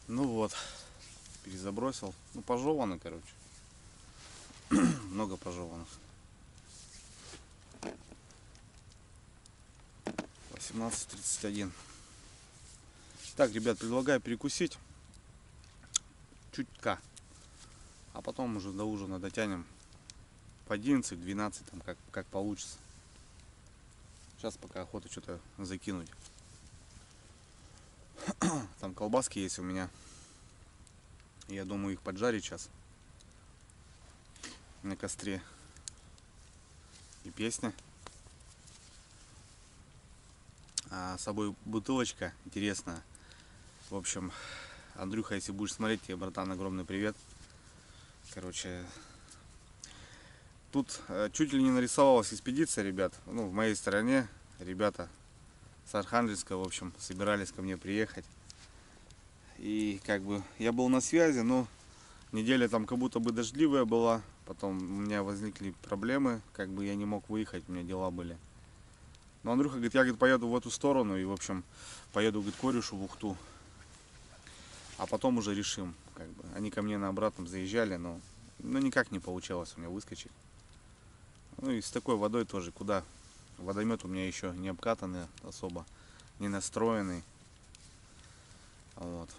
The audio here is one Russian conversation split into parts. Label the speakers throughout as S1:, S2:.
S1: Ну вот, перезабросил. Ну, пожеваны, короче. Много пожеванных. 18:31. Так, ребят, предлагаю перекусить чутка. А потом уже до ужина дотянем по 11-12, там как получится. Сейчас пока охота что-то закинуть. Там колбаски есть у меня. Я думаю их поджарить сейчас на костре. И песня. А с собой бутылочка интересная. В общем, Андрюха, если будешь смотреть, тебе, братан, огромный привет. Короче, тут чуть ли не нарисовалась экспедиция, ребят. Ну, в моей стороне ребята с Архангельска, в общем, собирались ко мне приехать. И как бы я был на связи, но неделя там как будто бы дождливая была. Потом у меня возникли проблемы, как бы я не мог выехать, у меня дела были. Но Андрюха говорит, я, говорит, поеду в эту сторону и, в общем, поеду, говорит, к Орюшу в Ухту. А потом уже решим, как бы. Они ко мне на обратном заезжали, но никак не получалось у меня выскочить. Ну и с такой водой тоже, куда? Водомет у меня еще не обкатанный особо, не настроенный. Вот.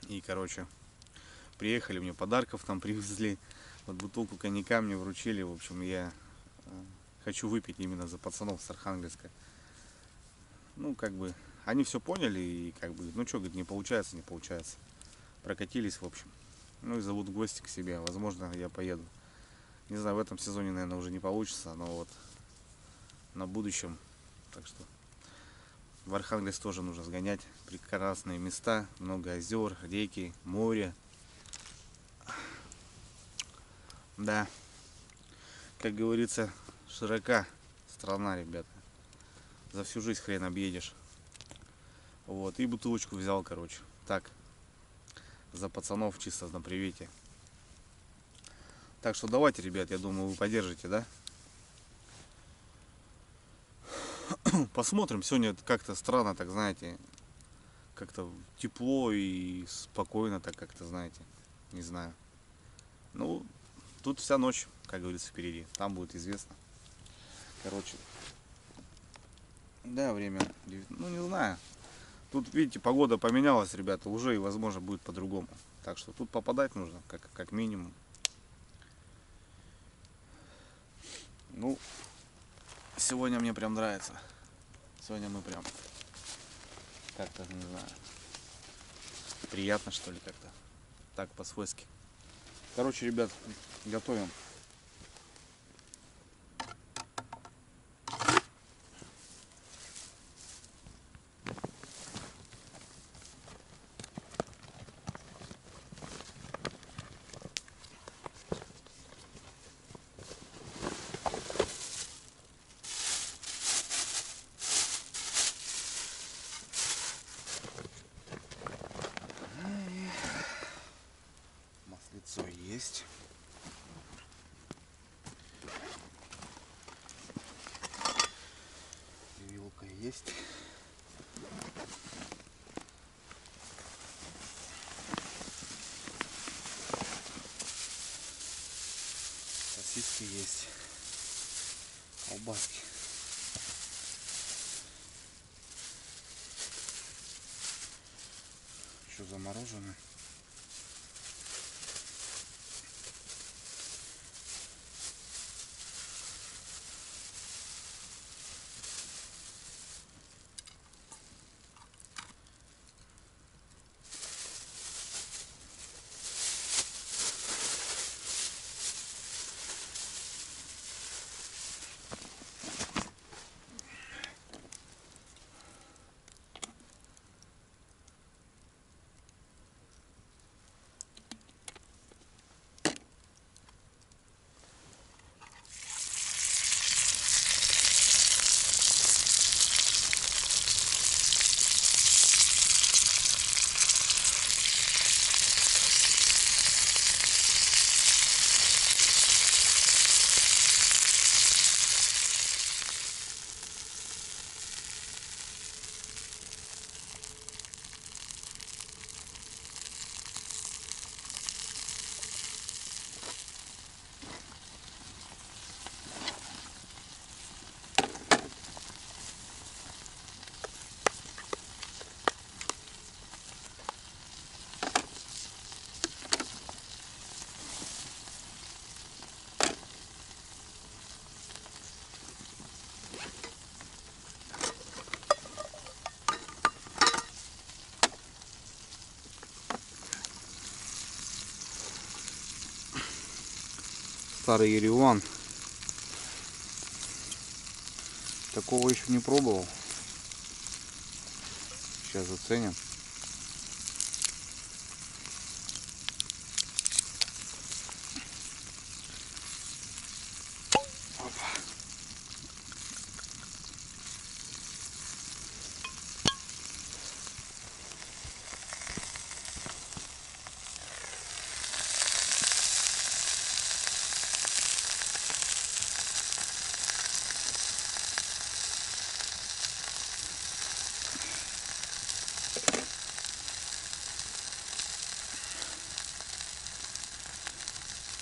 S1: И, короче, приехали, мне подарков там привезли. Вот бутылку коньяка мне вручили. В общем, я хочу выпить именно за пацанов с Архангельска. Ну, как бы, они все поняли и как бы, ну что, говорит, не получается, не получается. Прокатились, в общем. Ну и зовут в гости к себе. Возможно, я поеду. Не знаю, в этом сезоне, наверное, уже не получится, но вот на будущем. Так что в Архангельск тоже нужно сгонять. Прекрасные места, много озер, реки, море. Да, как говорится, широка страна, ребята. За всю жизнь хрен объедешь. Вот, и бутылочку взял, короче. Так, за пацанов чисто на привете. Так что давайте, ребят, я думаю, вы поддержите, да? Посмотрим. Сегодня как-то странно, так знаете, как-то тепло и спокойно, так как-то, знаете, не знаю. Ну, тут вся ночь, как говорится, впереди. Там будет известно. Короче, да, время, ну не знаю. Тут, видите, погода поменялась, ребята, уже и, возможно, будет по-другому. Так что тут попадать нужно, как минимум. Ну, сегодня мне прям нравится. Сегодня мы прям как-то, не знаю, приятно, что ли, как-то. Так, по-свойски. Короче, ребят, готовим. Маслицо есть. Вилка есть. Сосиски есть. Колбаски. Еще заморожено. Старый Ереван. Такого еще не пробовал. Сейчас заценим.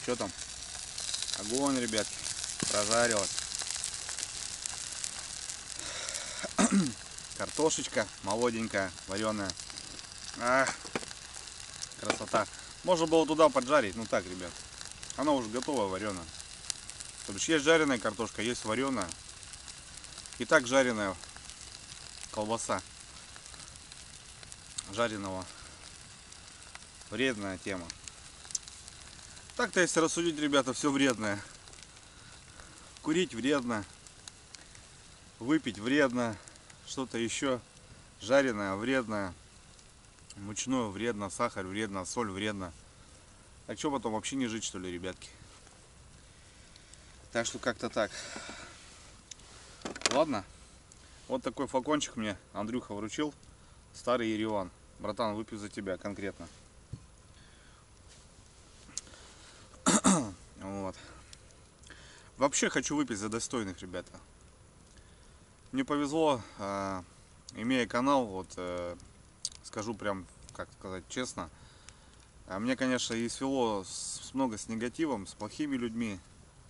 S1: Что там? Огонь, ребятки. Прожарилась. Картошечка молоденькая, вареная. Ах, красота. Можно было туда поджарить. Ну так, ребят. Она уже готовая, вареная. То есть есть жареная картошка, есть вареная. И так жареная колбаса. Жареного. Вредная тема. Так-то, если рассудить, ребята, все вредное. Курить вредно. Выпить вредно. Что-то еще жареное вредно. Мучное вредно. Сахар вредно. Соль вредно. А что потом, вообще не жить, что ли, ребятки? Так что как-то так. Ладно. Вот такой флакончик мне Андрюха вручил. Старый Ереван. Братан, выпью за тебя конкретно. Вот. Вообще хочу выпить за достойных, ребята. Мне повезло, имея канал, вот скажу прям, как сказать, честно. Мне, конечно, и свело много с негативом, с плохими людьми,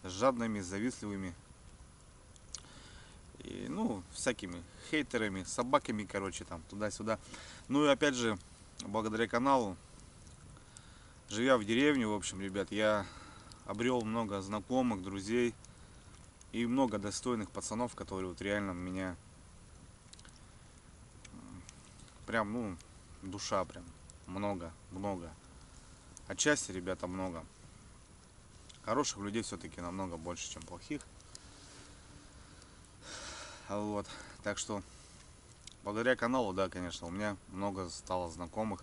S1: с жадными, с завистливыми. И, ну, всякими хейтерами, собаками, короче, там, туда-сюда. Ну и опять же, благодаря каналу, живя в деревне, в общем, ребят, я обрел много знакомых, друзей и много достойных пацанов, которые вот реально меня прям, ну, душа прям много. Отчасти, ребята, много. Хороших людей все-таки намного больше, чем плохих. Вот. Так что, благодаря каналу, да, конечно, у меня много стало знакомых.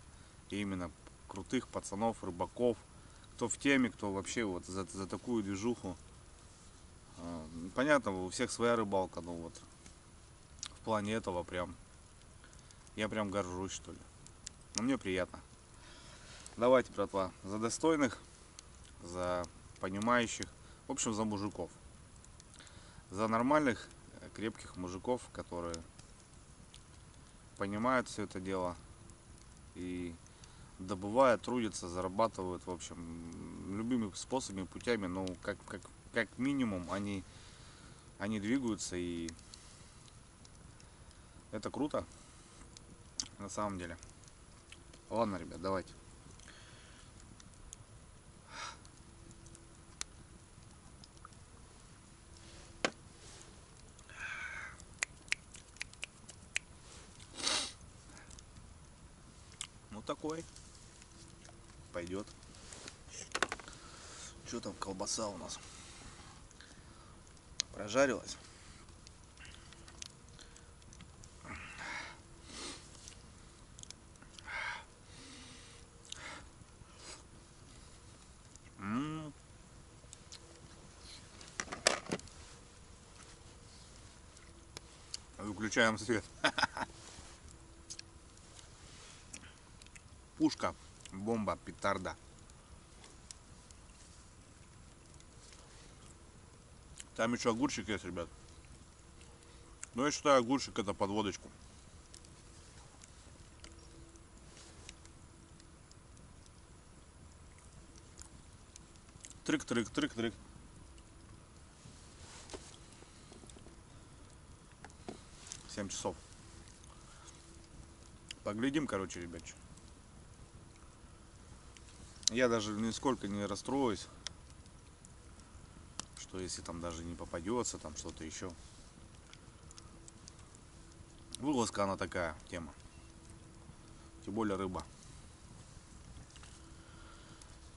S1: И именно крутых пацанов, рыбаков. Кто в теме, кто вообще вот за такую движуху. Понятно, у всех своя рыбалка, но вот в плане этого прям я прям горжусь, что ли. Но мне приятно. Давайте, братва, за достойных, за понимающих, в общем, за мужиков. За нормальных, крепких мужиков, которые понимают все это дело и добывают, трудятся, зарабатывают, в общем, любыми способами, путями, но как минимум они двигаются, и это круто, на самом деле. Ладно, ребят, давайте. Ну такой пойдет. Что там колбаса у нас? Прожарилась. Выключаем свет. Пушка, бомба, петарда. Там еще огурчик есть, ребят. Но я считаю, огурчик это под водочку. Трык-трык. 7 часов. Поглядим, короче, ребят. Я даже нисколько не расстроюсь, что если там даже не попадется, там что-то еще. Вылазка она такая тема. Тем более рыба.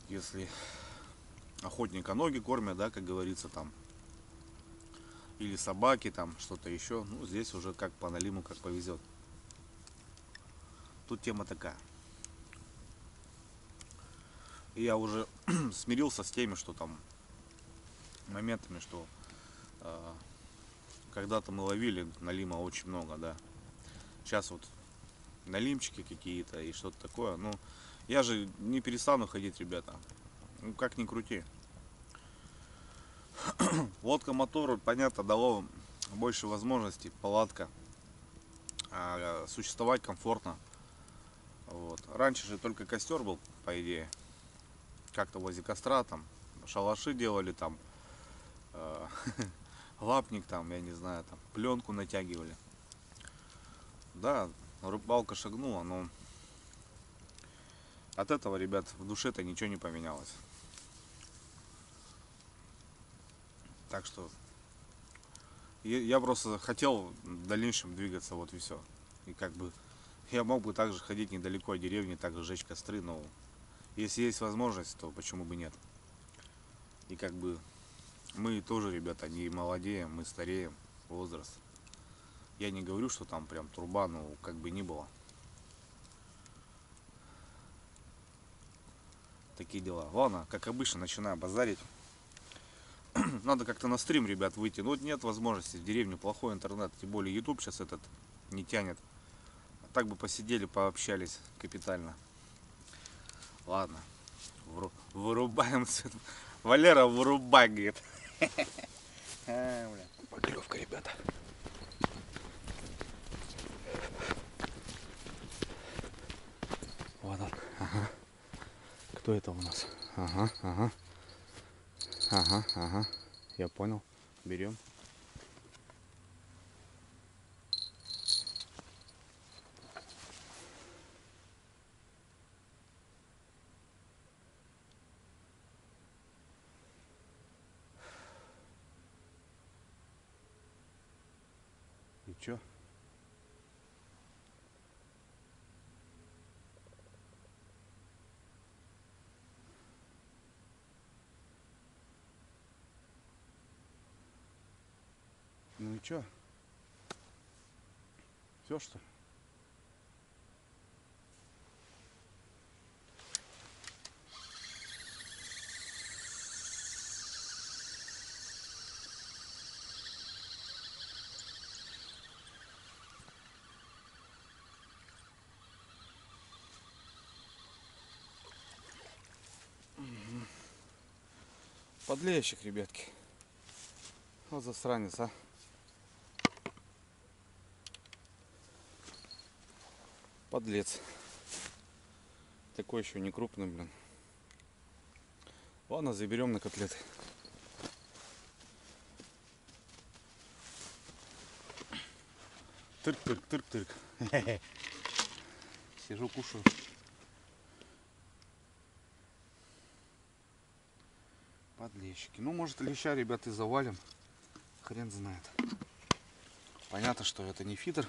S1: Если охотника ноги кормят, да, как говорится, там. Или собаки, там, что-то еще. Ну, здесь уже как по налиму, как повезет. Тут тема такая. И я уже смирился с теми, что там моментами, что когда-то мы ловили налима очень много, да. Сейчас вот налимчики какие-то и что-то такое. Ну, я же не перестану ходить, ребята. Ну, как ни крути. Лодка мотор, понятно, дало больше возможностей, палатка. Существовать комфортно. Вот. Раньше же только костер был, по идее. Как-то возле костра там шалаши делали, там лапник, там, я не знаю, там пленку натягивали. Да, рыбалка шагнула, но от этого, ребят, в душе-то ничего не поменялось. Так что я просто хотел в дальнейшем двигаться, вот и все. И как бы я мог бы также ходить недалеко от деревни, также жечь костры, но если есть возможность, то почему бы нет. И как бы мы тоже, ребята, не молодеем, мы стареем, возраст. Я не говорю, что там прям труба, но как бы ни было. Такие дела. Ладно, как обычно, начинаю базарить. Надо как-то на стрим, ребят, выйти. Ну вот нет возможности, в деревне плохой интернет, тем более YouTube сейчас этот не тянет. А так бы посидели, пообщались капитально. Ладно, вырубаем свет. Валера, вырубай, говорит. Поклевка, ребята. Вот он. Ага. Кто это у нас? Ага, ага. Ага, ага. Я понял. Берем. И чё? Ну и чё? Все что ли? Подлещик, ребятки. Вот засранец, а. Подлец. Такой еще не крупный, блин. Ладно, заберем на котлеты. Тырк-тырк-тырк-тырк. Сижу, кушаю. Подлещики. Ну, может, леща, ребята, и завалим. Хрен знает. Понятно, что это не фидер.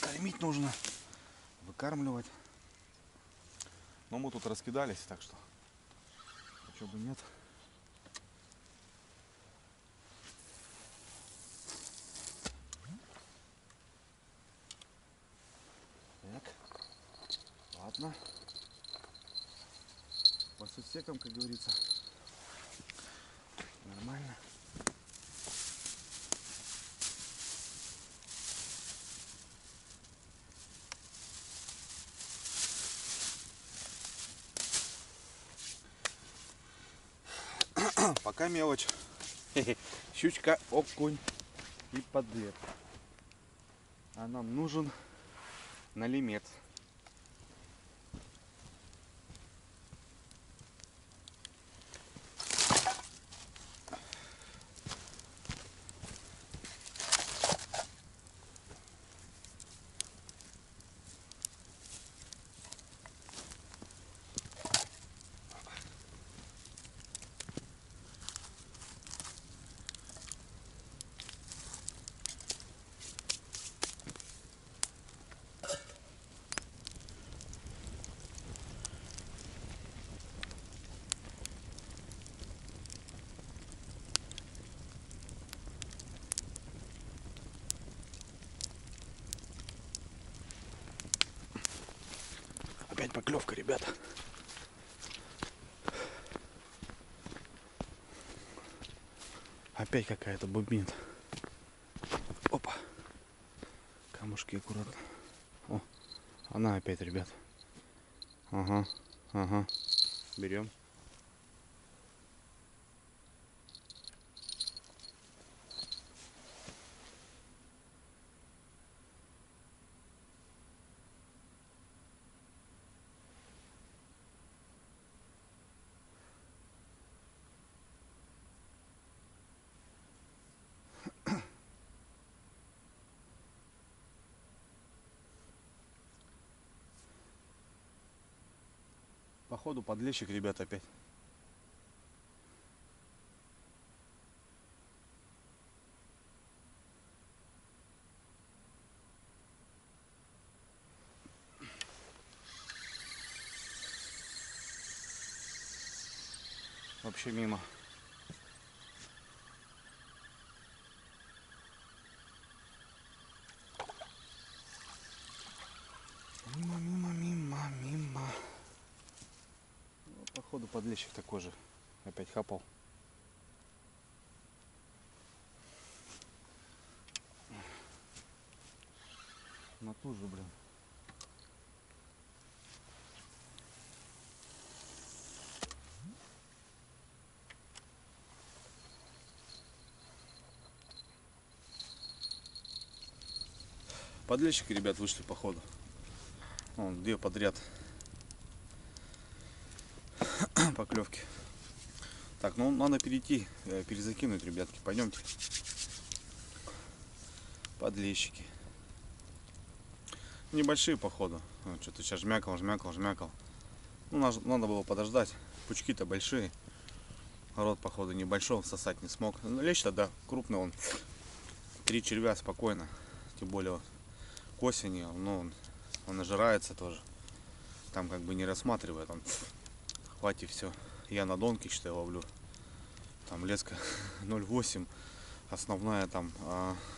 S1: Кормить нужно. Выкармливать. Но мы тут раскидались, так что почему бы нет. Так. Ладно. По сусекам, как говорится. Нормально. Пока мелочь. Щучка, окунь и подлец. А нам нужен налимет. поклевка, ребята. Опять какая-то бубнит. Опа. Камушки аккуратно. О, она опять, ребят. Ага, ага. Берем. Походу подлещик, ребят, опять. Вообще мимо. Мимо. Ну, походу подлещик такой же. Опять хапал. На ту же, блин. Подлещики, ребят, вышли походу. Вон, две подряд поклевки. Так, ну надо перейти, перезакинуть, ребятки. Пойдемте. Подлещики. Небольшие, походу. Что-то сейчас жмякал. Ну, надо было подождать. Пучки-то большие. Рот, походу, небольшой, сосать не смог. Ну, лещ-то, да, крупный он. 3 червя спокойно. Тем более к осени, ну, он нажирается тоже. Там как бы не рассматривает он. Хватит все. Я на донке, считаю, ловлю. Там леска 0,8. Основная там,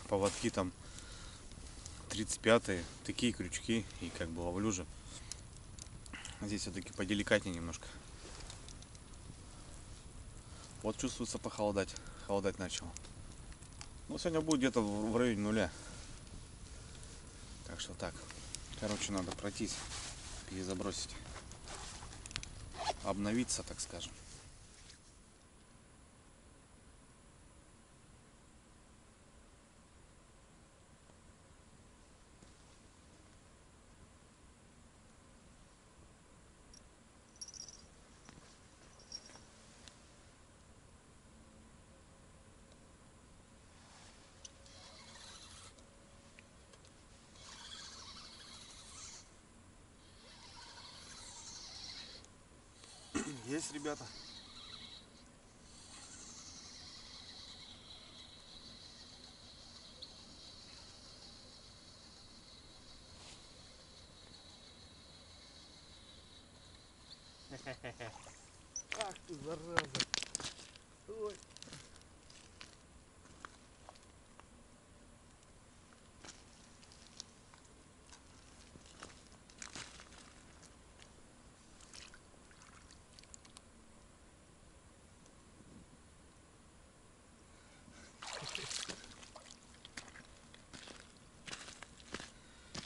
S1: поводки там 35-е. Такие крючки. И как бы ловлю же. Здесь все-таки поделикатнее немножко. Вот чувствуется похолодать. Холодать начал. Ну, сегодня будет где-то в районе нуля. Так что так. Короче, надо пройтись, перезабросить. Обновиться, так скажем. Есть, ребята. Ах ты, зараза. Ой.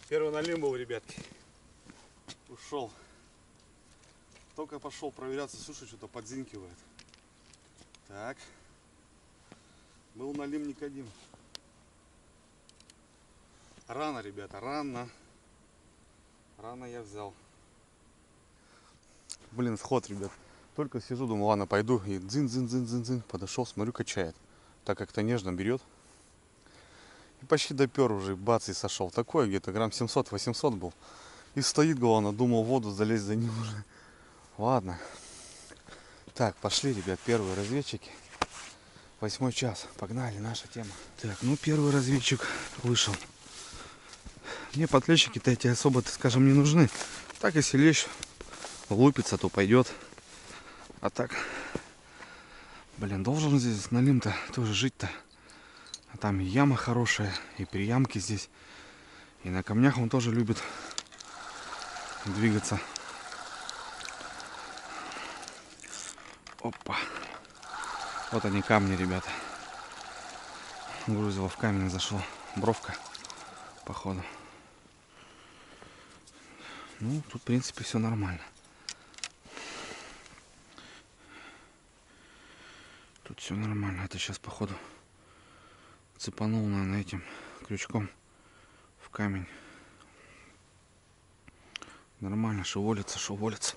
S1: Первый налим был, ребятки. Ушел. Только пошел проверяться, слушай, что-то подзинкивает. Так. Был налим Никодим. Рано, ребята, рано. Рано я взял. Блин, сход, ребят. Только сижу, думаю, ладно, пойду. И дзин-дзин-дзин-дзин-дзин. Подошел, смотрю, качает. Так как-то нежно берет. И почти допер уже, бац, и сошел. Такой где-то грамм 700-800 был. И стоит, главное, думал, в воду залезть за ним уже. Ладно. Так, пошли, ребят, первые разведчики. 8 час. Погнали, наша тема. Так, ну первый разведчик вышел. Мне подлещики-то эти особо-то, скажем, не нужны. Так, если лещ лупится, то пойдет. А так, блин, должен здесь налим-то тоже жить-то. А там и яма хорошая, и приямки здесь. И на камнях он тоже любит двигаться. Опа. Вот они камни, ребята. Грузило в камень зашло. Бровка, походу. Ну, тут, в принципе, все нормально. Тут все нормально. Это сейчас, походу, цепанул, наверное, этим крючком в камень. Нормально, шевелится, шевелится.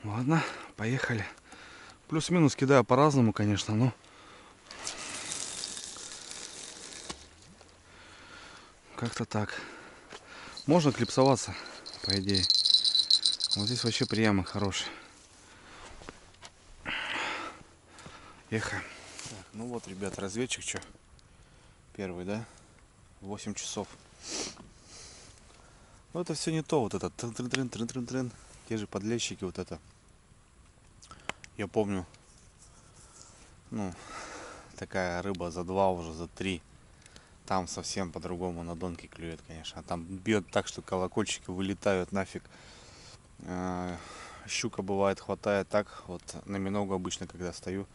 S1: Ладно, поехали. Плюс-минус кидаю по-разному, конечно, но как-то так. Можно клипсоваться, по идее. Вот здесь вообще приемы хорошие. Ехаем. Так, ну вот, ребят, разведчик что? Первый, да? 8 часов. Но это все не то, вот это трын-трын-трын-трын-трын. Те же подлещики, вот это. Я помню, ну, такая рыба за 2, уже за 3. Там совсем по-другому на донки клюет, конечно. А там бьет так, что колокольчики вылетают нафиг. Щука бывает хватает так, вот на миногу обычно, когда стою.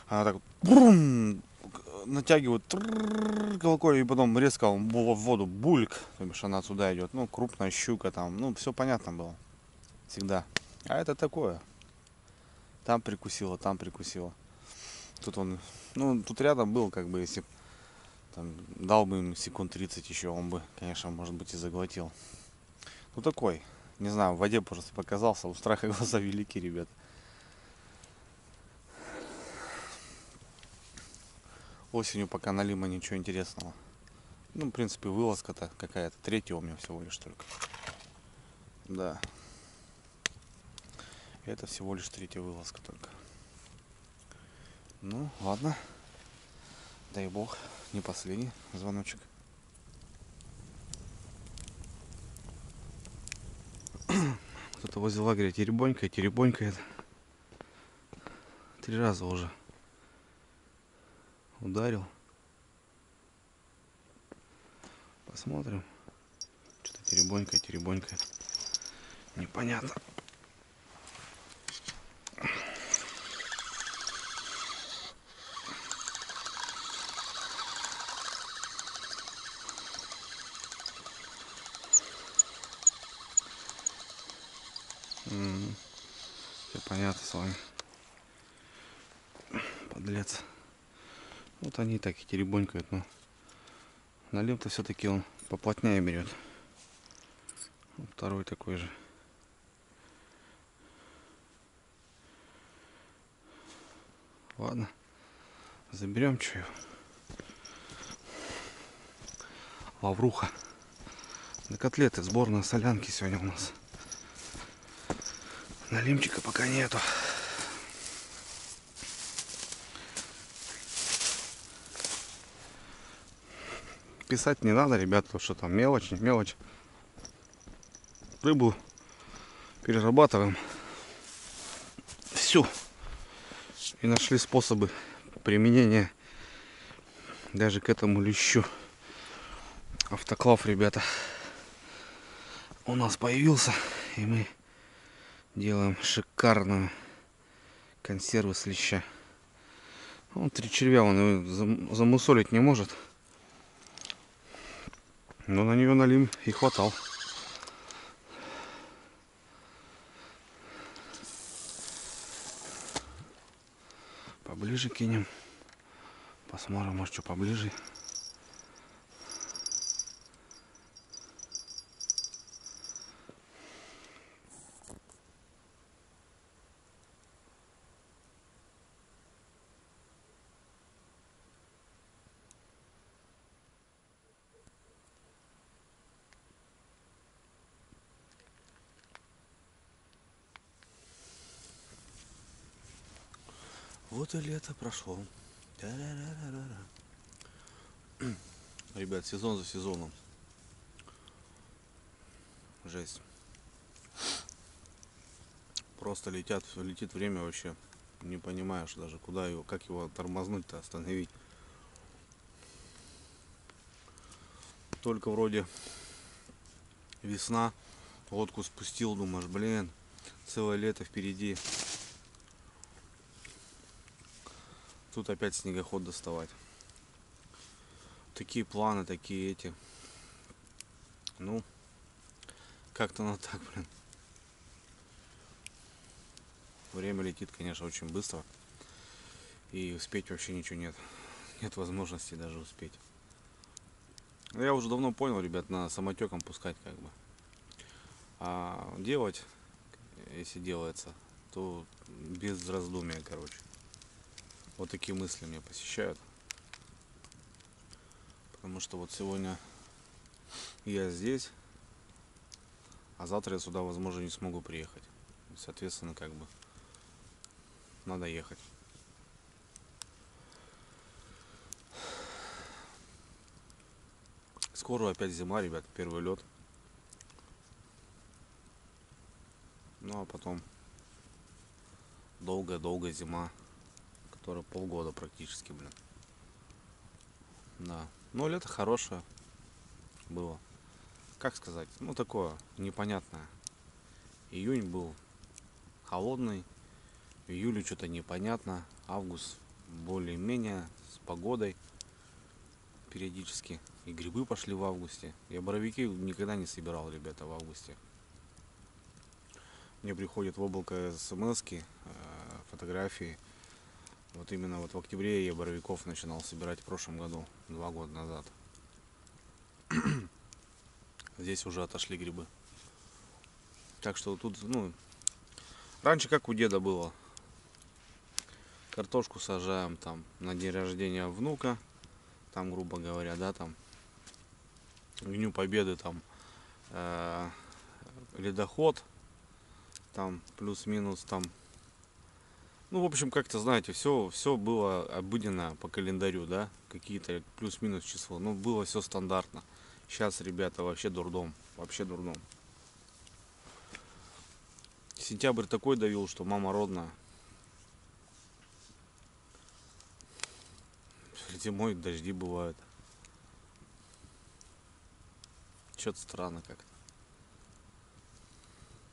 S1: Она так брум, натягивает колокольчик, и потом резко в воду бульк, то бишь она отсюда идет. Ну, крупная щука там, ну, все понятно было. Всегда. А это такое. Там прикусила, там прикусила. Тут он, ну, тут рядом был, как бы, если там, дал бы им секунд 30 еще, он бы, конечно, может быть, и заглотил. Ну, такой, не знаю, в воде просто показался, у страха глаза велики, ребят. Осенью пока на Лима ничего интересного. Ну, в принципе, вылазка-то какая-то. 3-я у меня всего лишь только. Да. Это всего лишь 3-я вылазка только. Ну, ладно. Дай бог, не последний звоночек. Кто-то возле лагеря теребонькает. 3 раза уже ударил. Посмотрим. Что-то теребонькает. Непонятно. Все понятно с вами. Подлец. Вот они так и теребонькают, но на Лим-то все-таки он поплотнее берет. Второй такой же. Ладно, заберем что его. Лавруха. На котлеты сборная солянки сегодня у нас. Налимчика пока нету. Писать не надо, ребят, потому что там мелочь. Рыбу перерабатываем всю. И нашли способы применения даже к этому лещу. Автоклав, ребята, у нас появился, и мы делаем шикарную консерву с леща. Ну, 3 червя он его замусолить не может, но на нее налим и хватал. Поближе кинем, посмотрим, может, что поближе. Вот и лето прошло. Ребят, сезон за сезоном. Жесть. Просто летит время вообще. Не понимаешь даже, куда его, как его тормознуть-то, остановить. Только вроде весна, Лодку спустил, думаешь, блин, целое лето впереди. Тут опять снегоход доставать. Такие планы, такие эти. Ну, как-то на так, блин. Время летит, конечно, очень быстро. И успеть вообще ничего нет. Нет возможности даже успеть. Но я уже давно понял, ребят, на самотеком пускать как бы. А делать, если делается, то без раздумия, короче. Вот такие мысли меня посещают. Потому что вот сегодня я здесь, а завтра я сюда, возможно, не смогу приехать. Соответственно, как бы надо ехать. Скоро опять зима, ребят, первый лед. Ну а потом долгая-долгая зима, которая полгода практически, блин. Да. Но лето хорошее было. Как сказать? Ну такое непонятное. Июнь был холодный, в июле что-то непонятно, август более-менее с погодой периодически. И грибы пошли в августе. Я боровики никогда не собирал, ребята, в августе. Мне приходят в облако смски, фотографии. Вот именно вот в октябре я боровиков начинал собирать в прошлом году, 2 года назад. Здесь уже отошли грибы. Так что тут, ну, раньше как у деда было. Картошку сажаем там на день рождения внука, там, грубо говоря, да, там, к Дню Победы там ледоход, там плюс-минус там. Ну, в общем, как-то, знаете, все было обыденно по календарю, да, какие-то плюс-минус число. Ну, было все стандартно. Сейчас, ребята, вообще дурдом, вообще дурдом. Сентябрь такой давил, что мама родная. Зимой дожди бывают. Что-то странно как-то.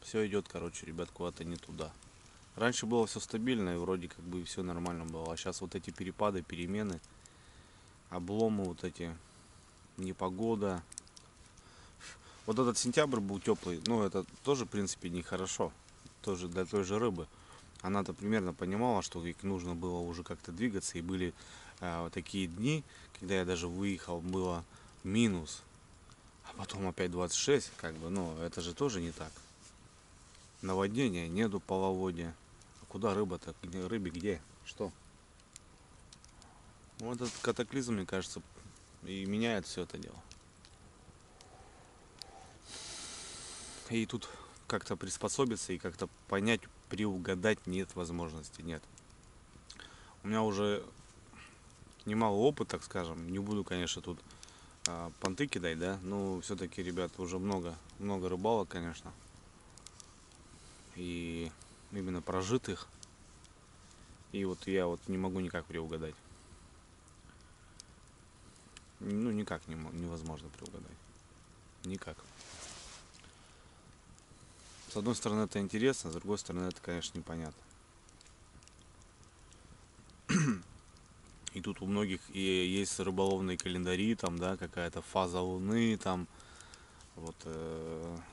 S1: Все идет, короче, ребят, куда-то не туда. Раньше было все стабильно и вроде как бы все нормально было. А сейчас вот эти перепады, перемены, обломы вот эти, непогода. Вот этот сентябрь был теплый, ну это тоже в принципе нехорошо. Тоже для той же рыбы. Она-то примерно понимала, что нужно было уже как-то двигаться. И были вот такие дни, когда я даже выехал, было минус. А потом опять 26, как бы, ну это же тоже не так. Наводнения нету, половодья. А куда рыба-то? Рыбе где? Что? Вот этот катаклизм, мне кажется, и меняет все это дело. И тут как-то приспособиться и как-то понять, приугадать нет возможности, нет. У меня уже немало опыта, так скажем. Не буду, конечно, тут понты кидать, да. Но все-таки, ребят, уже много рыбалок, конечно. И именно прожитых. И вот я вот не могу никак приугадать. Ну, никак невозможно приугадать. Никак. С одной стороны это интересно, с другой стороны это, конечно, непонятно. И тут у многих и есть рыболовные календари, там, да, какая-то фаза Луны, там, вот,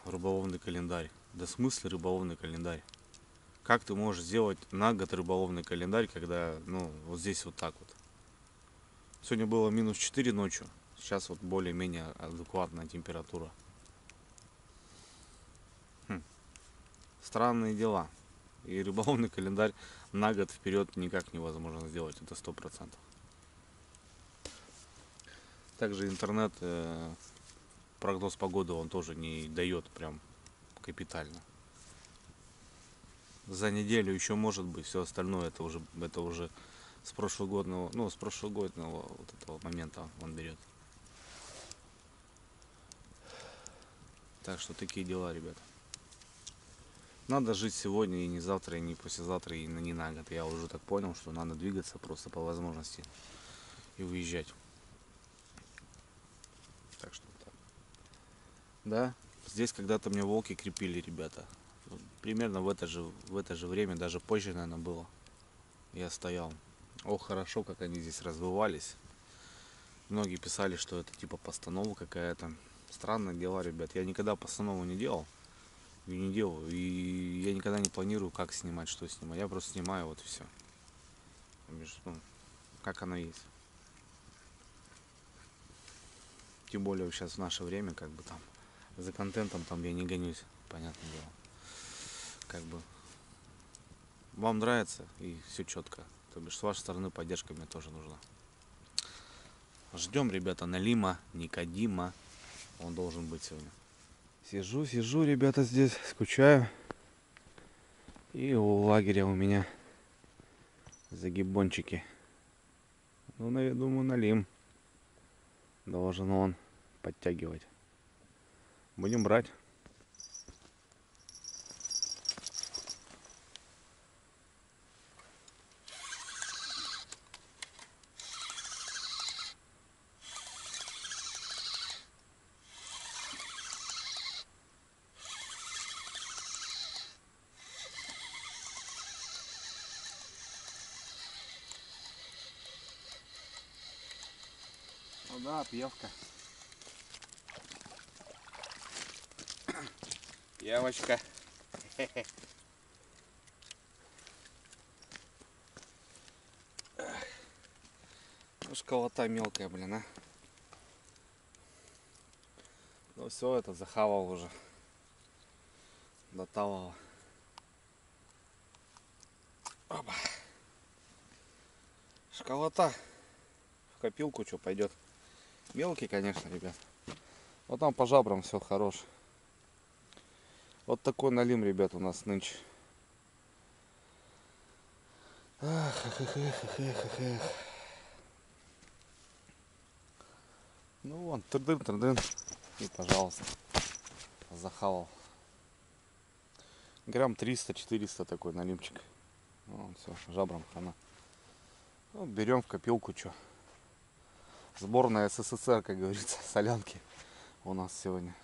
S1: рыболовный календарь. Да в смысле рыболовный календарь? Как ты можешь сделать на год рыболовный календарь, когда, ну, вот здесь вот так вот. Сегодня было минус 4 ночью, сейчас вот более-менее адекватная температура. Странные дела. И рыболовный календарь на год вперед никак невозможно сделать, это 100%. Также интернет, прогноз погоды он тоже не дает прям капитально. За неделю еще может быть, все остальное это уже с прошлогодного, ну, с прошлогоднего вот этого момента он берет. Так что такие дела, ребята. Надо жить сегодня и не завтра, и не послезавтра, и не на год. Я уже так понял, что надо двигаться просто по возможности и уезжать. Так что так. Да, Здесь когда-то мне волки крепили, ребята. Примерно в это же время, даже позже, наверное, было. Я стоял. Ох, хорошо, как они здесь развивались. Многие писали, что это типа постанова какая-то. Странные дела, ребят. Я никогда постанову не делал. И не делаю. И я никогда не планирую, как снимать, что снимать. Я просто снимаю, вот и все. Ну, как оно есть. Тем более сейчас в наше время, как бы там, за контентом там я не гонюсь, понятное дело. Как бы вам нравится и все четко. То бишь с вашей стороны поддержка мне тоже нужна. Ждем, ребята, Налима, Никодима. Он должен быть сегодня. Сижу, ребята, здесь, скучаю. И у лагеря у меня загибончики. Ну, я думаю, Налим должен он подтягивать. Будем брать. Ну да, пьевка. Пьевочка. Ну, школота мелкая, блин, а. Ну все, это захавал уже. Доталово. Опа. Школота. В копилку что пойдет. Мелкий, конечно, ребят. Вот там по жабрам все хорош. Вот такой Налим, ребят, у нас нынче. Эх. Ну вон, трдын. И пожалуйста. Захавал. Грамм 300-400 такой налимчик. Вон, все, жабрам хана. Ну, берем в копилку, что. Сборная СССР, как говорится, солянки у нас сегодня.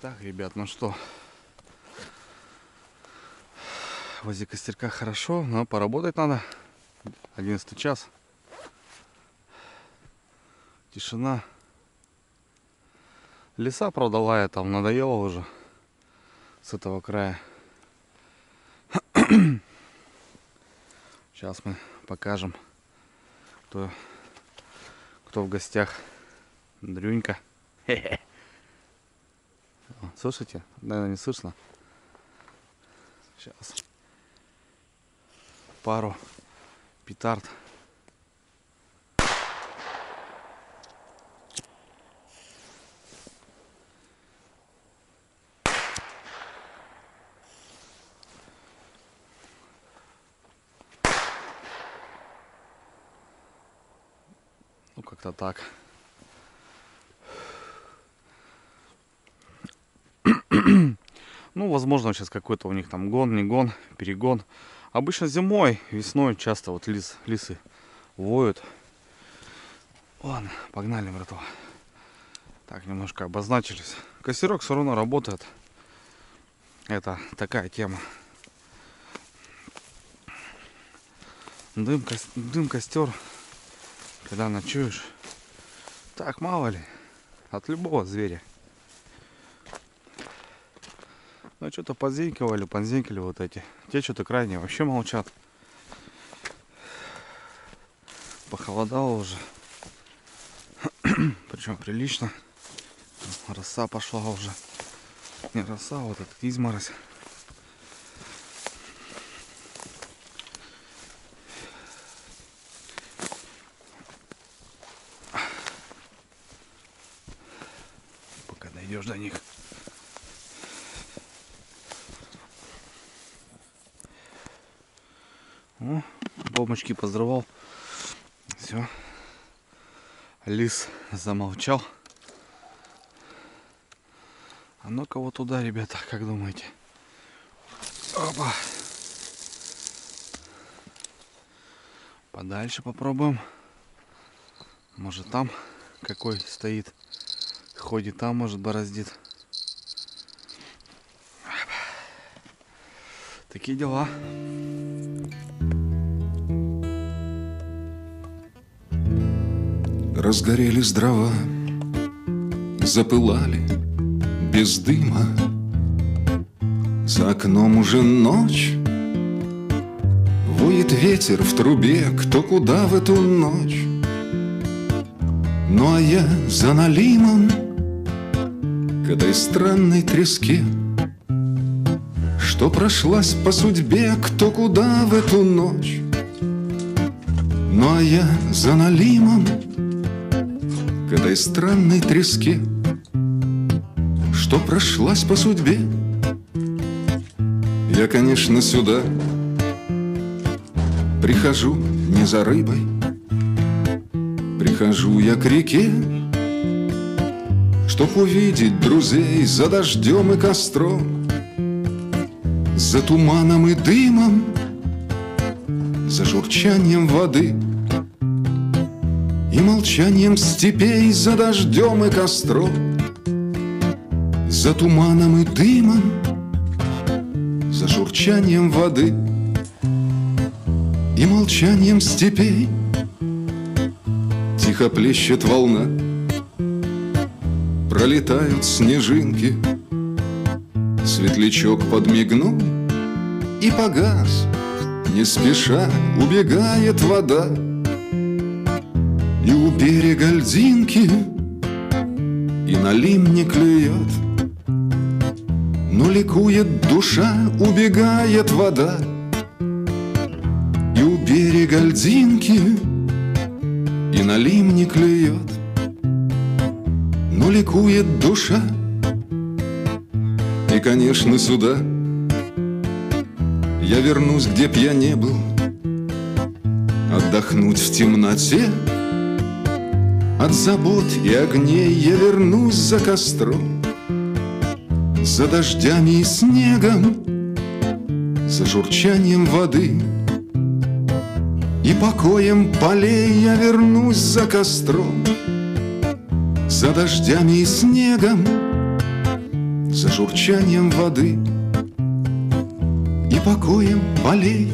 S1: Так, ребят, ну что, возле костерка хорошо, но поработать надо. 11 час. Тишина. Леса, правда, лая, там надоело уже с этого края. Сейчас мы покажем, кто в гостях. Дрюнька. Слышите? Наверное, не слышно. Сейчас. Пару петард. Ну, как-то так. Ну, возможно, сейчас какой-то у них там гон, не гон, перегон. Обычно зимой, весной часто вот лисы воют. Ладно, погнали, братва. Так, немножко обозначились. Костерок все равно работает. Это такая тема. Дым, костер. Когда ночуешь. Так, мало ли. От любого зверя. Ну, что-то подзенькали вот эти. Те что-то крайне вообще молчат. Похолодало уже. Причем прилично. Роса пошла уже. Не роса, вот этот изморозь. Дойдешь до них. О, бомбочки поздравал. Все. Лис замолчал. А ну-ка вот туда, ребята, как думаете? Опа. Подальше попробуем. Может там какой стоит. Ходит там, может бороздит. Такие дела.
S2: Разгорелись дрова, запылали без дыма. За окном уже ночь, воет ветер в трубе, кто куда в эту ночь. Ну а я за налимом к этой странной треске, что прошлась по судьбе, кто куда в эту ночь. Ну а я за налимом к этой странной треске, что прошлась по судьбе. Я, конечно, сюда прихожу не за рыбой, прихожу я к реке, чтоб увидеть друзей за дождем и костром, за туманом и дымом, за журчанием воды и молчанием степей, за дождем и костром, за туманом и дымом, за журчанием воды и молчанием степей. Тихо плещет волна, пролетают снежинки, светлячок подмигнул и погас, не спеша убегает вода. И у берега льдинки и налим не клюет, но ликует душа, убегает вода. И у берега льдинки и налим не клюет, но ликует душа. И, конечно, сюда я вернусь, где б я не был, отдохнуть в темноте от забот и огней. Я вернусь за костром, за дождями и снегом, за журчанием воды и покоем полей. Я вернусь за костром, за дождями и снегом, за журчанием воды и покоем полей.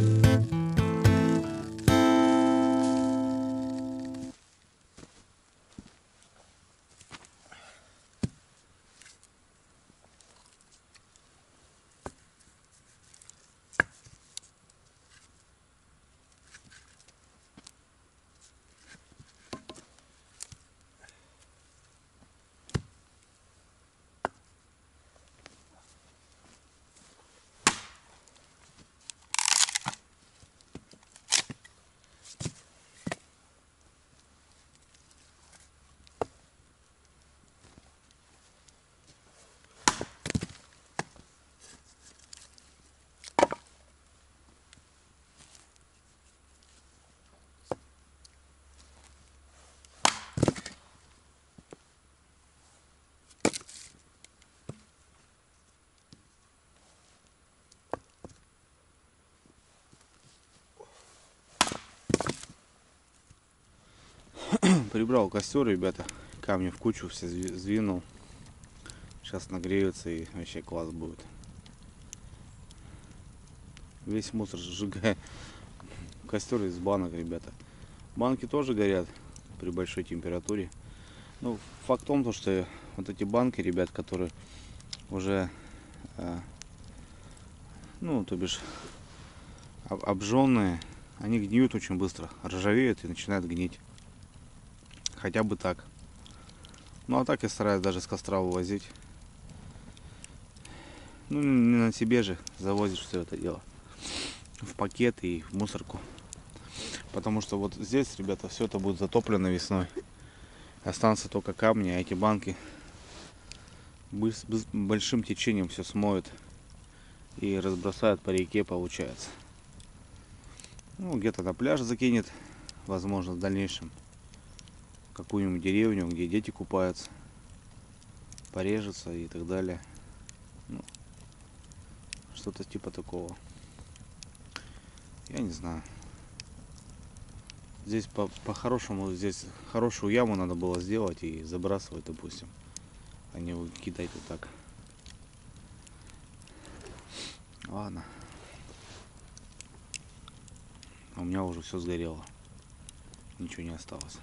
S1: Прибрал костер, ребята, камни в кучу все сдвинул. Сейчас нагреются и вообще класс будет. Весь мусор сжигаю. Костер из банок, ребята. Банки тоже горят при большой температуре. Ну, факт в том, что вот эти банки, ребят, которые уже, ну, то бишь, обжженные, они гниют очень быстро, ржавеют и начинают гнить. Хотя бы так. Ну а так я стараюсь даже с костра вывозить. Ну не на себе же завозишь все это дело. В пакет и в мусорку. Потому что вот здесь, ребята, все это будет затоплено весной. Останутся только камни, а эти банки большим течением все смоет и разбросает по реке, получается. Ну, где-то на пляж закинет, возможно, в дальнейшем какую-нибудь деревню, где дети купаются, порежется и так далее. Ну, что-то типа такого. Я не знаю. Здесь по-хорошему, здесь хорошую яму надо было сделать и забрасывать, допустим, а не кидать вот так. Ладно. А у меня уже все сгорело. Ничего не осталось.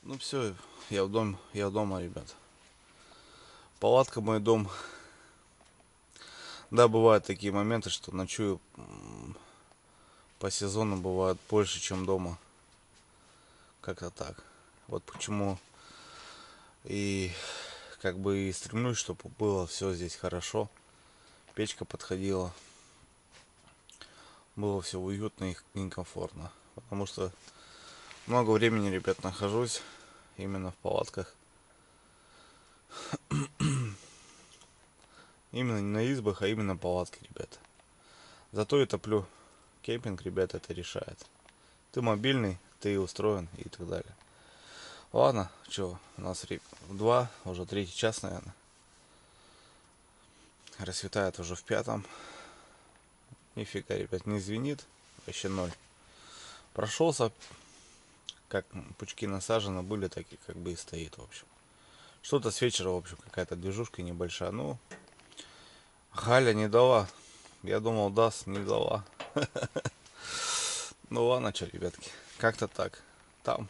S1: Ну все, я дома, ребят. Палатка мой дом. Да, бывают такие моменты, что ночую по сезону бывает больше, чем дома. Как-то так. Вот почему и как бы и стремлюсь, чтобы было все здесь хорошо. Печка подходила. Было все уютно и комфортно. Потому что много времени, ребят, нахожусь именно в палатках. Именно не на избах, а именно палатки, ребят. Зато и топлю. Кемпинг, ребят, это решает. Ты мобильный, ты устроен и так далее. Ладно, что, у нас 2, уже 3-й час, наверное. Рассветает уже в 5-м. Нифига, ребят, не звенит. Вообще 0. Прошелся, как пучки насажены были, так и как бы и стоит, в общем. Что-то с вечера, в общем, какая-то движушка небольшая. Ну, Галя не дала. Я думал, даст, не дала. Ну ладно, что, ребятки, как-то так. Там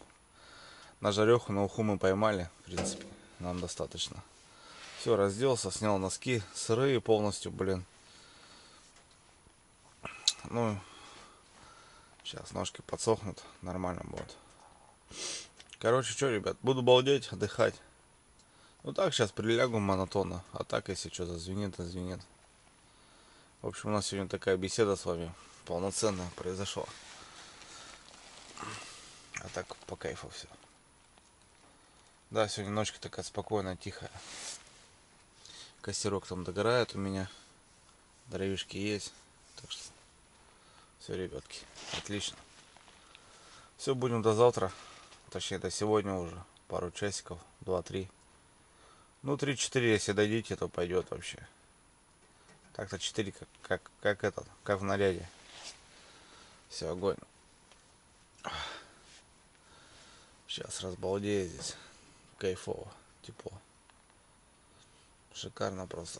S1: на жареху, на уху мы поймали, в принципе, нам достаточно. Все, разделся, снял носки, сырые полностью, блин. Ну, сейчас ножки подсохнут, нормально будет. Короче, что, ребят, буду балдеть, отдыхать. Ну так, сейчас прилягу монотонно, а так, если что зазвенит, зазвенит. В общем, у нас сегодня такая беседа с вами полноценная произошла. А так, по кайфу все. Да, сегодня ночка такая спокойная, тихая. Костерок там догорает у меня. Дровишки есть. Так что Все, ребятки, отлично. Все, будем до завтра. Точнее, до сегодня уже. Пару часиков, 2-3. Ну, 3-4, если дойдите, то пойдет вообще. Так-то 4, как в наряде. Все, огонь. Сейчас разбалдею здесь. Кайфово, тепло. Шикарно просто.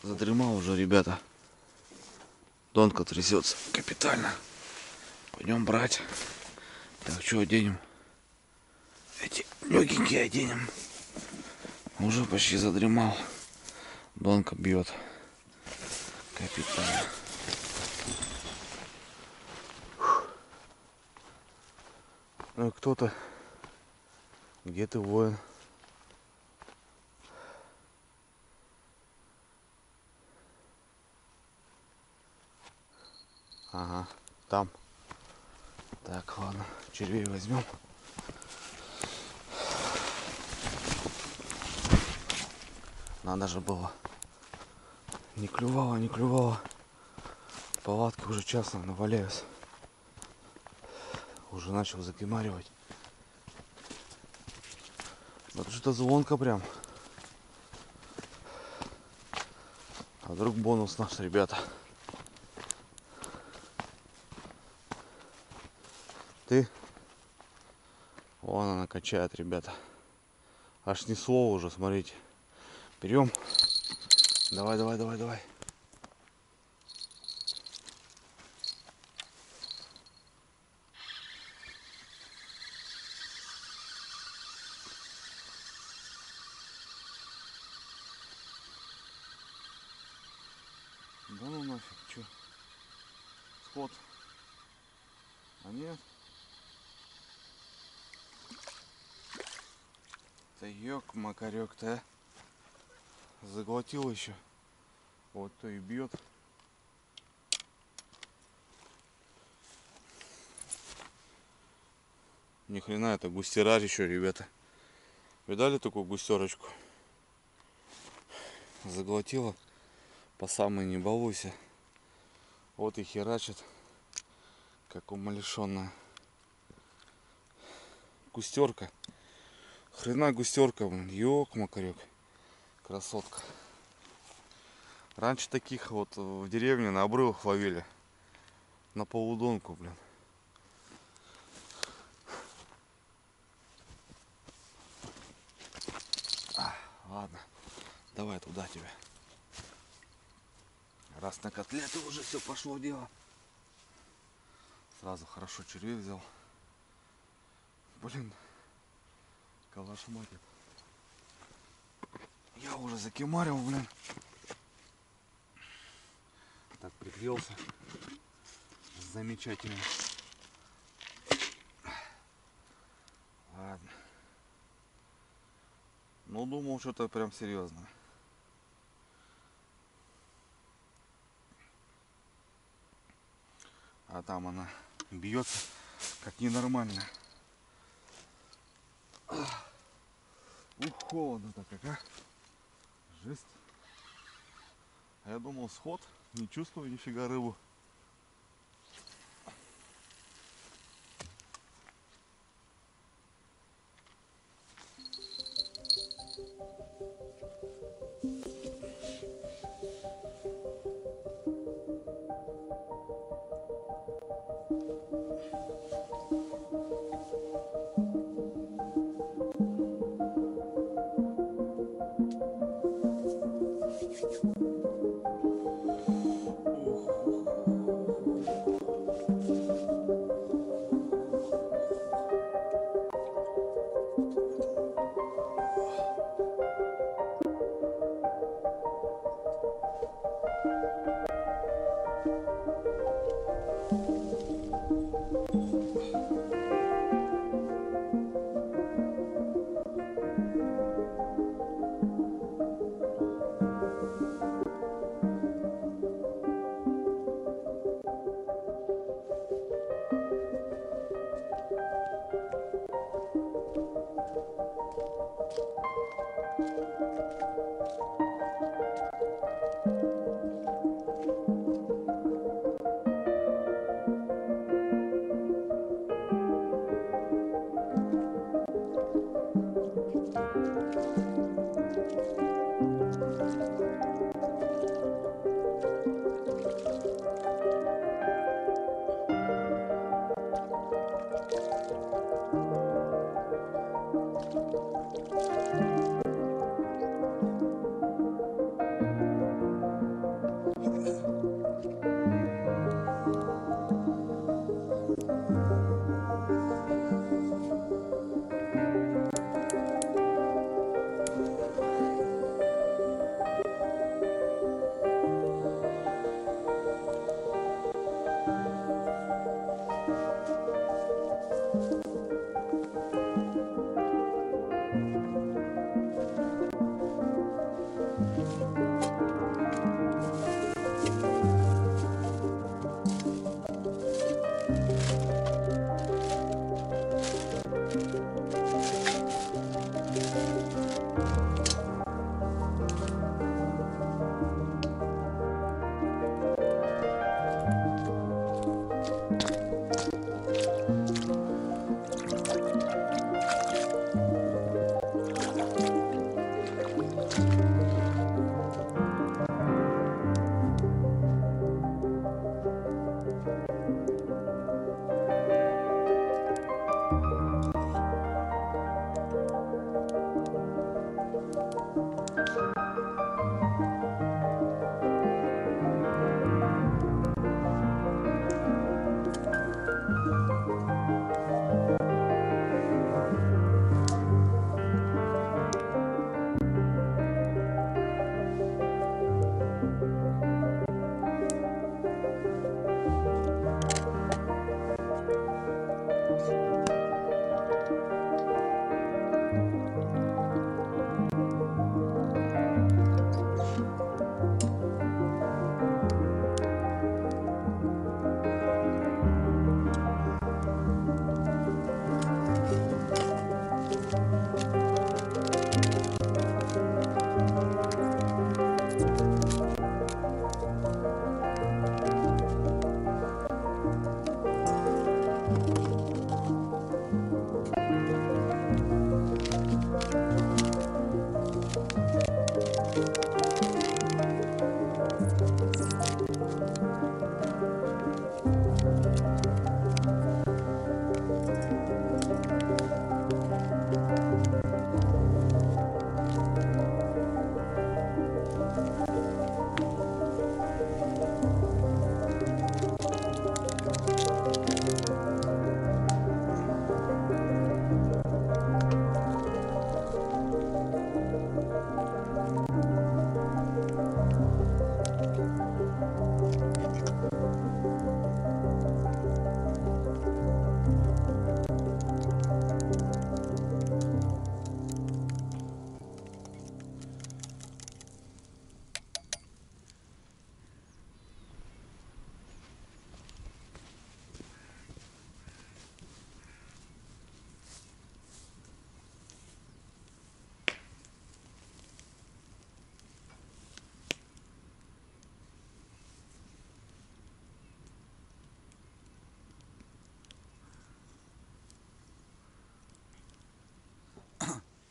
S1: Задремал уже, ребята. Донка трясется капитально. Пойдем брать. Так, что оденем? Эти легенькие оденем. Уже почти задремал. Донка бьет капитально. Ну, кто-то. Где ты, воин? Ага, там. Так, ладно, червей возьмем. Надо же было. Не клювало, не клювало. Палатки уже час наваляюсь. Уже начал закимаривать. Вот что-то звонко прям. А вдруг бонус наш, ребята? Ты? Вон она качает, ребята. Аж снесло уже, смотрите. Берем. Давай, давай, давай, давай. Да ну нафиг, что? Сход. А нет. Да ёк-макарёк-то, а? Заглотил еще. Вот то и бьет. Ни хрена, это густераж еще, ребята. Видали такую густерочку? Заглотила. По самой не балуйся. Вот и херачит. Как умалишенная. Густерка. Хрена густерка, блин. Ёк-макарёк. Красотка. Раньше таких вот в деревне на обрывах ловили. На полудонку, блин. Ладно. Давай туда тебя. Раз на котлеты уже все пошло дело. Сразу хорошо червей взял. Блин. Калаш матит. Я уже закимарил, блин. Так пригрелся. Замечательно. Ладно. Ну, думал, что-то прям серьезно. А там она бьется как ненормально. Ух, холодно-то как, а? Жесть. А я думал, сход, не чувствую нифига рыбу.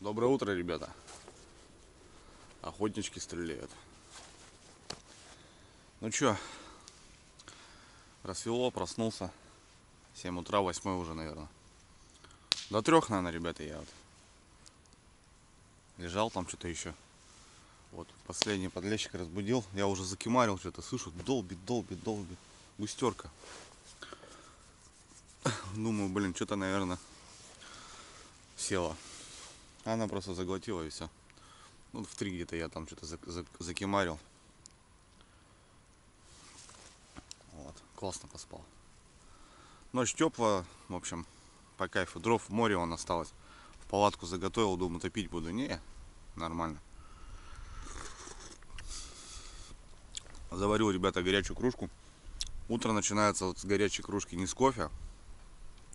S1: Доброе утро, ребята. Охотнички стреляют. Ну чё, рассвело, проснулся. 7 утра, 8 уже, наверное. До 3, наверное, ребята, я вот лежал там что-то еще. Вот, последний подлещик разбудил. Я уже закимарил что-то, слышу, долбит. Густерка. Думаю, блин, что-то, наверное, села. Она просто заглотила и все. Ну, в 3 где-то я там что-то закимарил. Вот, классно поспал. Ночь теплая, в общем, по кайфу. Дров в море он осталось. В палатку заготовил, думаю, топить буду. Не, нормально. Заварил, ребята, горячую кружку. Утро начинается вот с горячей кружки, не с кофе,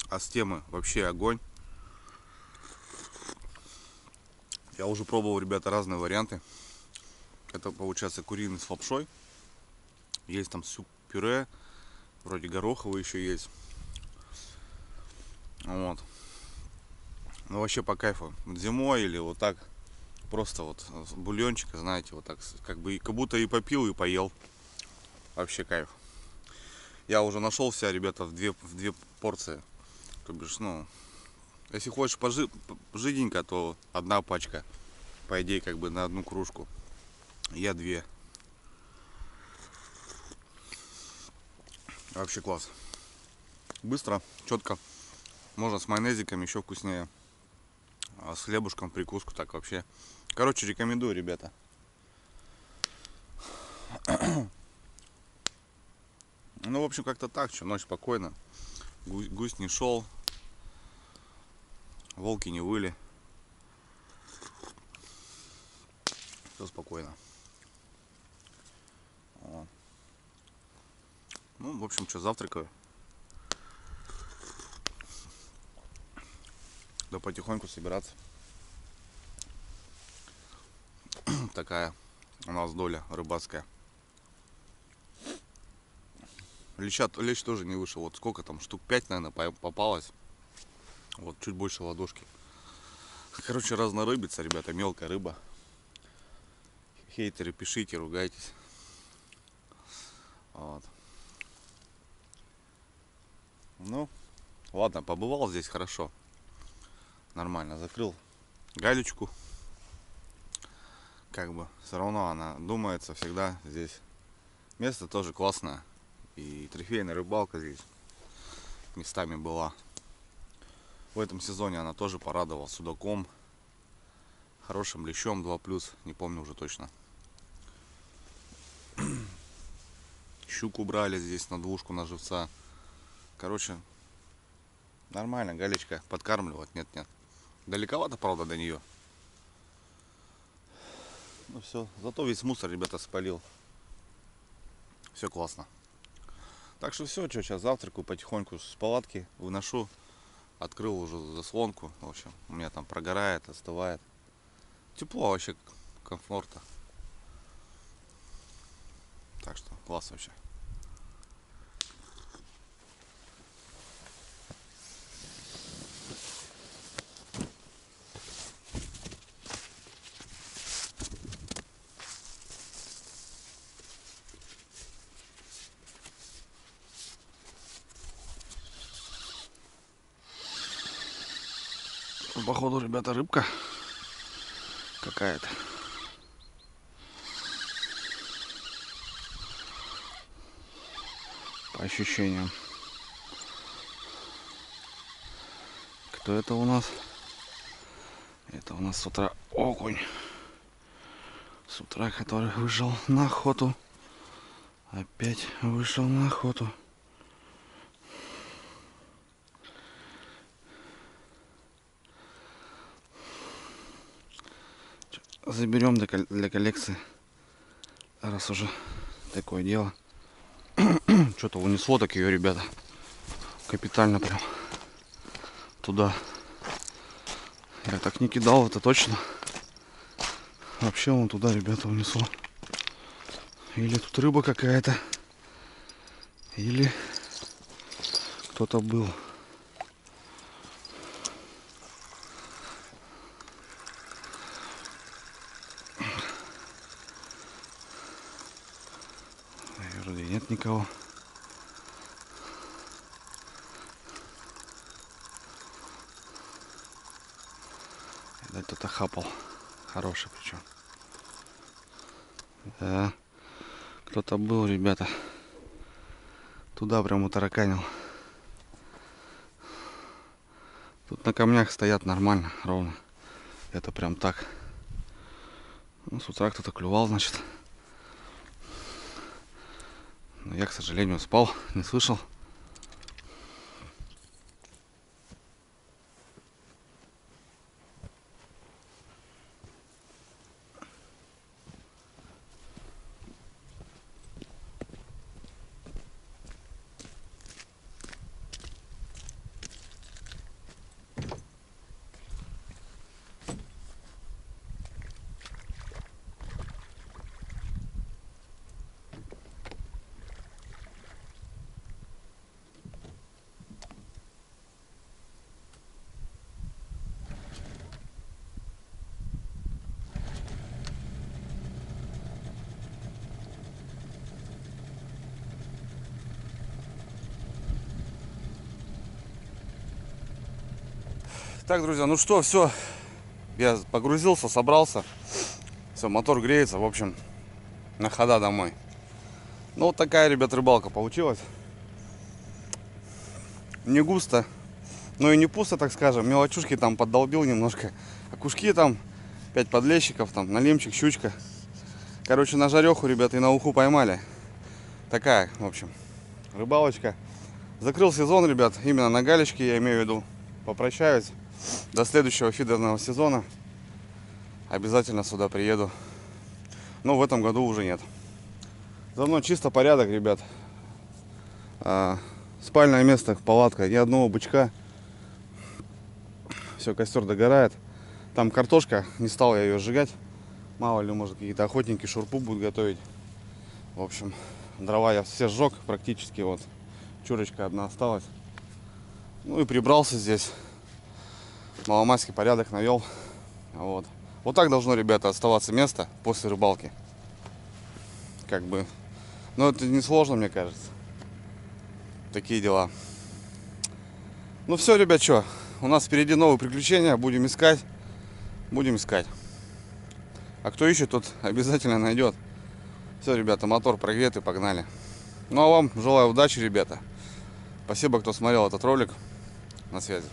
S1: а с темы вообще огонь. Я уже пробовал, ребята, разные варианты. Это получается куриный с лапшой. Есть там суп-пюре, вроде гороховый еще есть. Вот. Ну вообще по кайфу. Зимой или вот так, просто вот бульончика, знаете, вот так, как будто и попил, и поел. Вообще кайф. Я уже нашел себя, ребята, в две порции. То бишь, ну, если хочешь жиденько, то 1 пачка. По идее, как бы на 1 кружку. Я 2. Вообще класс. Быстро, четко. Можно с майонезиком, еще вкуснее. А с хлебушком прикуску так вообще. Короче, рекомендую, ребята. Ну, в общем, как-то так. Что, ночь спокойно. Гусь не шел. Волки не выли. Все спокойно. Вот. Ну, в общем, что, завтракаю. Да потихоньку собираться. Такая у нас доля рыбацкая. Лещ тоже не вышел. Вот сколько там, штук 5, наверное, попалось. Вот чуть больше ладошки. Короче, разнорыбица, ребята, мелкая рыба. Хейтеры, пишите, ругайтесь. Вот. Ну, ладно, побывал здесь хорошо. Нормально, закрыл галечку. Как бы, все равно она думается всегда здесь. Место тоже классное. И трофейная рыбалка здесь местами была. В этом сезоне она тоже порадовала судаком, хорошим лещом 2+, не помню уже точно. Щуку брали здесь на двушку, на живца. Короче, нормально, галечка подкармливать, нет. Далековато, правда, до нее. Ну все, зато весь мусор, ребята, спалил. Все классно. Так что все, что сейчас завтракаю потихоньку с палатки, выношу. Открыл уже заслонку. В общем, у меня там прогорает, остывает. Тепло вообще, комфортно. Так что класс вообще. Походу, ребята, рыбка какая-то. По ощущениям. Кто это у нас? Это у нас с утра окунь. С утра, который вышел на охоту. Опять вышел на охоту. Заберем для коллекции, раз уже такое дело. Что-то унесло так ее, ребята, капитально прям туда. Я так не кидал, это точно. Вообще вон туда, ребята, унесло. Или тут рыба какая-то, или кто-то был. Вроде нет никого. Видать, кто-то хапал. Хороший причем. Да. Кто-то был, ребята. Туда прям утараканил. Тут на камнях стоят нормально, ровно. Это прям так. Ну, с утра кто-то клювал, значит. Но я, к сожалению, спал, не слышал. Так, друзья, ну что, все. Я погрузился, собрался. Все, мотор греется. В общем, на хода домой. Ну, вот такая, ребят, рыбалка получилась. Не густо, но и не пусто, так скажем. Мелочушки там поддолбил немножко. Окушки там, 5 подлещиков, там, налимчик, щучка. Короче, на жареху, ребята, и на уху поймали. Такая, в общем, рыбалочка. Закрыл сезон, ребят, именно на галечке, я имею в виду. Попрощаюсь. До следующего фидерного сезона. Обязательно сюда приеду. Но в этом году уже нет. За мной чисто порядок, ребят. Спальное место, палатка, ни одного бычка. Все, костер догорает. Там картошка, не стал я ее сжигать. Мало ли, может, какие-то охотники шурпу будут готовить. В общем, дрова я все сжег практически. Вот, чурочка одна осталась. Ну и прибрался здесь. Маломальский порядок навел. Вот. Вот так должно, ребята, оставаться место после рыбалки. Как бы. Но это не сложно, мне кажется. Такие дела. Ну все, ребят, что? У нас впереди новые приключения. Будем искать. Будем искать. А кто ищет, тот обязательно найдет. Все, ребята, мотор прогрет и погнали. Ну а вам желаю удачи, ребята. Спасибо, кто смотрел этот ролик. На связи.